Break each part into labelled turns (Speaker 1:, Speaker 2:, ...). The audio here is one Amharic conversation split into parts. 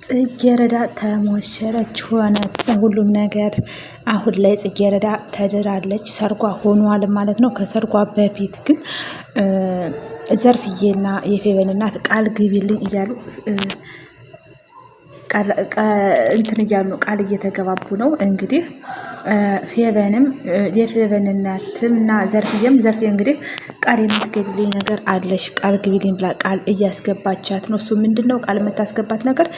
Speaker 1: ጽጌረዳ ተሞሸረች ሆነ ሁሉም ነገር። አሁን ላይ ጽጌረዳ ተድራለች፣ ሰርጓ ሆኗል ማለት ነው። ከሰርጓ በፊት ግን ዘርፍዬና የፌቨን እናት ቃል ግቢልኝ እያሉ እንትን እያሉ ነው፣ ቃል እየተገባቡ ነው። እንግዲህ ፌቨንም የፌቨን እናትም እና ዘርፍዬ እንግዲህ ቃል የምትገቢልኝ ነገር አለሽ፣ ቃል ግቢልኝ ብላ ቃል እያስገባቻት ነው። እሱ ምንድን ነው ቃል የምታስገባት ነገር?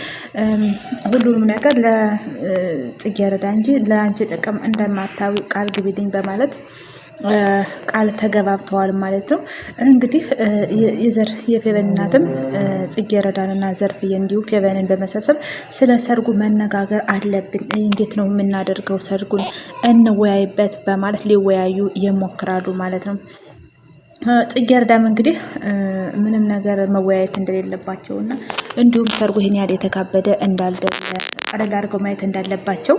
Speaker 1: ሁሉንም ነገር ለጽጌረዳ እንጂ ለአንቺ ጥቅም እንደማታዊ ቃል ግቢልኝ በማለት ቃል ተገባብተዋል ማለት ነው። እንግዲህ የፌቨን እናትም ጽጌረዳንና ዘርፍዬ እንዲሁ ፌቨንን በመሰብሰብ ስለ ሰርጉ መነጋገር አለብን፣ እንዴት ነው የምናደርገው፣ ሰርጉን እንወያይበት በማለት ሊወያዩ ይሞክራሉ ማለት ነው። ጽጌረዳም እንግዲህ ምንም ነገር መወያየት እንደሌለባቸው እና እንዲሁም ሰርጉ ይህን ያህል የተካበደ እንዳልደለ ቀለል አድርገው ማየት እንዳለባቸው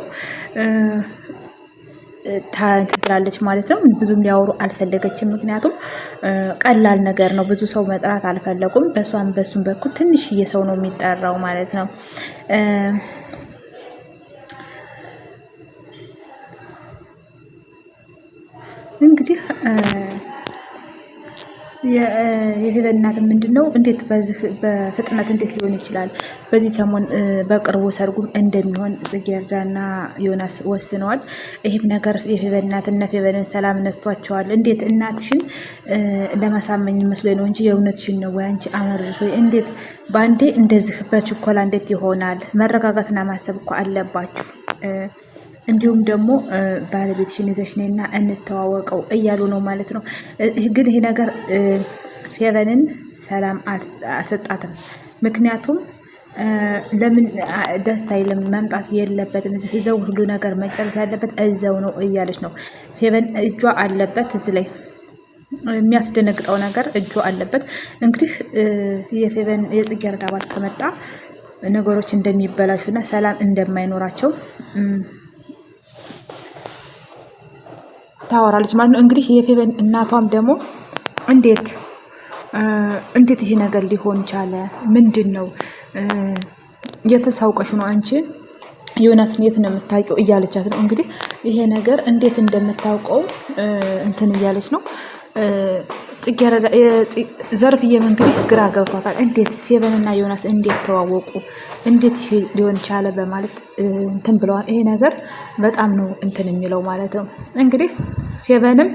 Speaker 1: ትላለች ማለት ነው። ብዙም ሊያወሩ አልፈለገችም። ምክንያቱም ቀላል ነገር ነው፣ ብዙ ሰው መጥራት አልፈለጉም። በሱም በኩል ትንሽዬ ሰው ነው የሚጠራው ማለት ነው። እንግዲህ የፌቨን እናት ምንድን ነው እንዴት በፍጥነት እንዴት ሊሆን ይችላል? በዚህ ሰሞን በቅርቡ ሰርጉም እንደሚሆን ጽጌረዳና ዮናስ ወስነዋል። ይህም ነገር የፌቨን እናትና ፌቨንን ሰላም ነስቷቸዋል። እንዴት እናትሽን ለማሳመኝ መስሎኝ ነው እንጂ የእውነትሽን ነው ወይ አንቺ አመረርሽ ወይ? እንዴት በአንዴ እንደዚህ በችኮላ እንዴት ይሆናል? መረጋጋትና ማሰብ እኮ አለባችሁ። እንዲሁም ደግሞ ባለቤትሽን ይዘሽ ነይና እንተዋወቀው እያሉ ነው ማለት ነው። ግን ይሄ ነገር ፌቨንን ሰላም አልሰጣትም። ምክንያቱም ለምን ደስ አይልም? መምጣት የለበትም እዛው ሁሉ ነገር መጨረስ ያለበት እዛው ነው እያለች ነው። ፌቨን እጇ አለበት እዚህ ላይ የሚያስደነግጠው ነገር እጇ አለበት። እንግዲህ የጽጌረዳ ባል ከመጣ ነገሮች እንደሚበላሹና ሰላም እንደማይኖራቸው ታወራለች ማለት ነው። እንግዲህ የፌቨን እናቷም ደግሞ እንዴት ይሄ ነገር ሊሆን ቻለ? ምንድን ነው የተሳውቀሽ ነው አንቺ ዮናስን የት ነው የምታውቂው? እያለቻት ነው። እንግዲህ ይሄ ነገር እንዴት እንደምታውቀው እንትን እያለች ነው። ዘርፍዬም እንግዲህ ግራ ገብቷታል። እንዴት ፌቨንና ዮናስ እንዴት ተዋወቁ? እንዴት ይሄ ሊሆን ቻለ? በማለት እንትን ብለዋል። ይሄ ነገር በጣም ነው እንትን የሚለው ማለት ነው። እንግዲህ ፌቨንም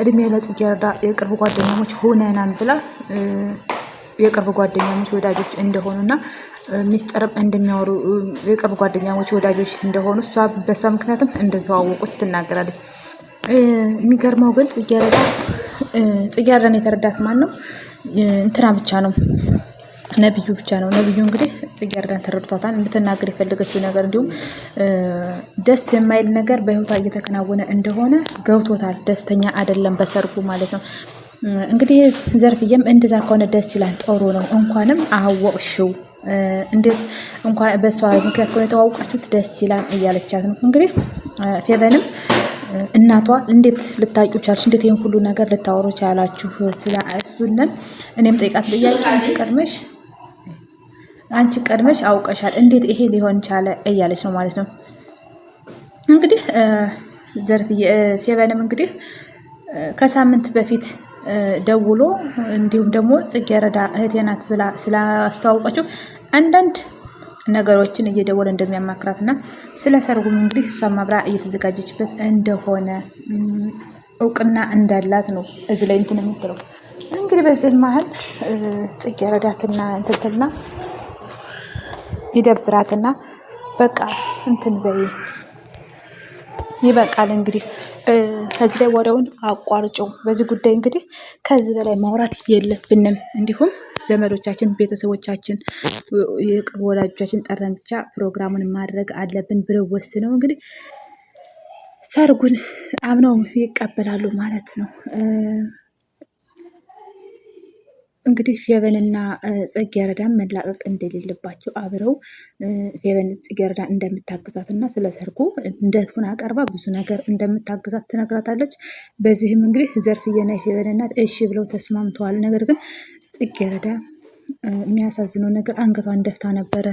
Speaker 1: እድሜ ለጽጌረዳ የቅርብ ጓደኛሞች ሆነናን ብላ የቅርብ ጓደኛሞች ወዳጆች እንደሆኑና ሚስጥርም እንደሚያወሩ የቅርብ ጓደኛሞች ወዳጆች እንደሆኑ እሷ በሷ ምክንያትም እንደተዋወቁት ትናገራለች። የሚገርመው ግን ጽጌረዳን የተረዳት ማን ነው? እንትና ብቻ ነው፣ ነብዩ ብቻ ነው። ነብዩ እንግዲህ ጽጌረዳን ተረድቷታል። እንድትናገር የፈለገችው ነገር እንዲሁም ደስ የማይል ነገር በህይወቷ እየተከናወነ እንደሆነ ገብቶታል። ደስተኛ አይደለም በሰርጉ ማለት ነው። እንግዲህ ዘርፍዬም እንደዛ ከሆነ ደስ ይላል፣ ጥሩ ነው፣ እንኳንም አወቅሽው፣ እንዴት እንኳን በሷ ምክንያት ከሆነ የተዋወቃችሁት ደስ ይላል እያለቻት ነው። እንግዲህ ፌቨንም እናቷ እንዴት ልታውቂው ቻልሽ? እንዴት ይህን ሁሉ ነገር ልታወሩ ቻላችሁ? ስለ እሱንን እኔም ጠይቃት ጥያቄ አንቺ ቀድመሽ አውቀሻል፣ እንዴት ይሄ ሊሆን ቻለ? እያለች ነው ማለት ነው። እንግዲህ ፌቨንም እንግዲህ ከሳምንት በፊት ደውሎ እንዲሁም ደግሞ ጽጌረዳ እህቴ ናት ብላ ስላስተዋወቀችው አንዳንድ ነገሮችን እየደወለ እንደሚያማክራት እና ስለ ሰርጉም እንግዲህ እሷን ማብራ እየተዘጋጀችበት እንደሆነ እውቅና እንዳላት ነው እዚህ ላይ እንትን የምትለው። እንግዲህ በዚህ መሀል ጽጌረዳትና እንትንትና ይደብራትና በቃ እንትን በይ ይበቃል እንግዲህ ከዚህ ላይ ወደውን አቋርጨው። በዚህ ጉዳይ እንግዲህ ከዚህ በላይ ማውራት የለብንም። እንዲሁም ዘመዶቻችን፣ ቤተሰቦቻችን፣ የቅርብ ወዳጆቻችን ጠርተን ብቻ ፕሮግራሙን ማድረግ አለብን ብለው ወስነው እንግዲህ ሰርጉን አምነው ይቀበላሉ ማለት ነው። እንግዲህ ፌቨንና ጽጌረዳን መላቀቅ እንደሌለባቸው አብረው ፌቨን ጽጌረዳ እንደምታግዛት እና ስለ ሰርጉ እንደቱን አቀርባ ብዙ ነገር እንደምታግዛት ትነግራታለች። በዚህም እንግዲህ ዘርፍዬና የፌቨን እናት እሺ ብለው ተስማምተዋል። ነገር ግን ጽጌረዳ የሚያሳዝነው ነገር አንገቷን ደፍታ ነበረ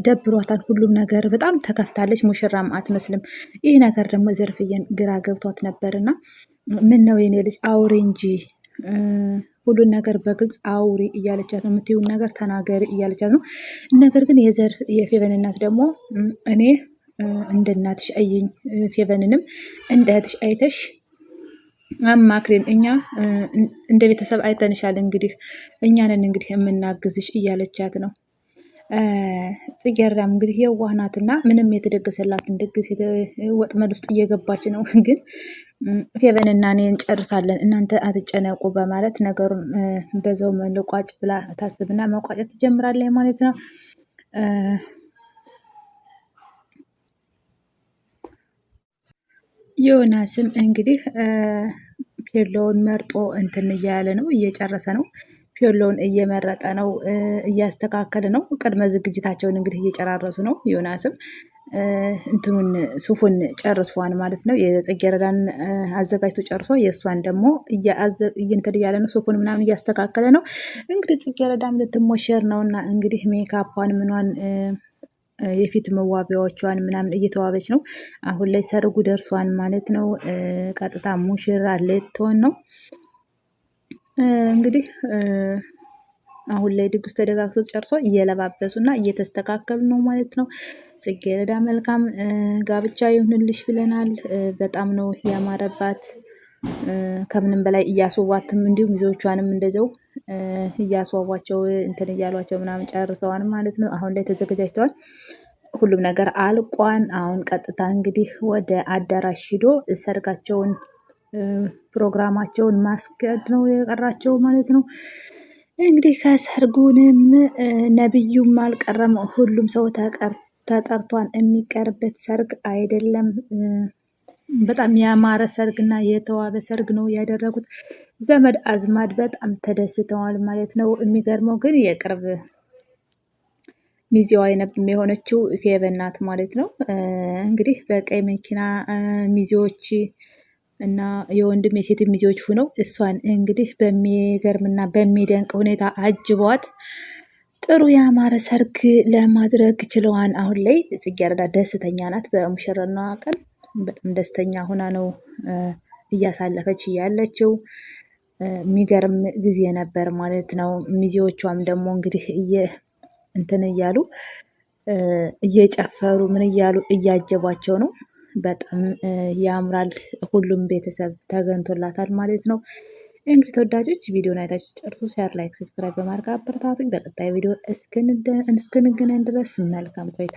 Speaker 1: ደብሯታል። ሁሉም ነገር በጣም ተከፍታለች። ሙሽራም አትመስልም። ይህ ነገር ደግሞ ዘርፍዬን ግራ ገብቷት ነበርና ምን ነው የኔ ልጅ አውሪ እንጂ ሁሉን ነገር በግልጽ አውሪ እያለቻት ነው። የምትይውን ነገር ተናገሪ እያለቻት ነው። ነገር ግን የፌቨን እናት ደግሞ እኔ እንደ እናትሽ አይኝ፣ ፌቨንንም እንደ እህትሽ አይተሽ አማክሬን፣ እኛ እንደ ቤተሰብ አይተንሻል፣ እንግዲህ እኛንን እንግዲህ የምናግዝሽ እያለቻት ነው። ጽጌረዳም እንግዲህ የዋህ ናትና ምንም የተደገሰላትን ድግስ ወጥመድ ውስጥ እየገባች ነው። ግን ፌቨንና እኔ እንጨርሳለን እናንተ አትጨነቁ በማለት ነገሩን በዛው መልቋጭ ብላ ታስብና መቋጨት ትጀምራለች ማለት ነው። ዮናስም እንግዲህ ፔሎውን መርጦ እንትን እያለ ነው፣ እየጨረሰ ነው። ፔሎውን እየመረጠ ነው፣ እያስተካከለ ነው። ቅድመ ዝግጅታቸውን እንግዲህ እየጨራረሱ ነው። ዮናስም እንትኑን ሱፉን ጨርሷን ማለት ነው። የጽጌረዳን አዘጋጅቶ ጨርሶ የእሷን ደግሞ እንትን እያለ ነው። ሱፉን ምናምን እያስተካከለ ነው። እንግዲህ ጽጌረዳም ልትሞሸር ነው እና እንግዲህ ሜካፓን ምኗን የፊት መዋቢያዎቿን ምናምን እየተዋበች ነው። አሁን ላይ ሰርጉ ደርሷን ማለት ነው። ቀጥታ ሙሽራ ልትሆን ነው እንግዲህ አሁን ላይ ድግስ ተደጋግሶ ጨርሶ እየለባበሱ እና እየተስተካከሉ ነው ማለት ነው። ጽጌረዳ መልካም ጋብቻ ይሁንልሽ ብለናል። በጣም ነው ያማረባት። ከምንም በላይ እያስዋቧትም እንዲሁም ሚዜዎቿንም እንደዚያው እያስዋቧቸው እንትን እያሏቸው ምናምን ጨርሰዋል ማለት ነው። አሁን ላይ ተዘገጃጅተዋል። ሁሉም ነገር አልቋን። አሁን ቀጥታ እንግዲህ ወደ አዳራሽ ሂዶ ሰርጋቸውን ፕሮግራማቸውን ማስገድ ነው የቀራቸው ማለት ነው። እንግዲህ ከሰርጉንም ነብዩም አልቀረም፣ ሁሉም ሰው ተጠርቷን። የሚቀርበት ሰርግ አይደለም። በጣም ያማረ ሰርግ እና የተዋበ ሰርግ ነው ያደረጉት። ዘመድ አዝማድ በጣም ተደስተዋል ማለት ነው። የሚገርመው ግን የቅርብ ሚዜዋ የሆነችው ፌቨን ናት ማለት ነው። እንግዲህ በቀይ መኪና ሚዜዎች እና የወንድም የሴት ሚዜዎች ሆነው እሷን እንግዲህ በሚገርምና በሚደንቅ ሁኔታ አጅቧት ጥሩ ያማረ ሰርግ ለማድረግ ችለዋን። አሁን ላይ ጽጌረዳ ደስተኛ ናት። በሙሽራና ቀን በጣም ደስተኛ ሆና ነው እያሳለፈች ያለችው። የሚገርም ጊዜ ነበር ማለት ነው። ሚዜዎቿም ደግሞ እንግዲህ እንትን እያሉ እየጨፈሩ ምን እያሉ እያጀቧቸው ነው። በጣም ያምራል። ሁሉም ቤተሰብ ተገንቶላታል ማለት ነው። እንግዲህ ተወዳጆች ቪዲዮን አይታችሁ ጨርሱ። ሼር፣ ላይክ፣ ሰብስክራይብ በማድረግ አበረታቱኝ። በቀጣይ ቪዲዮ እስክንገናኝ ድረስ መልካም ቆይታ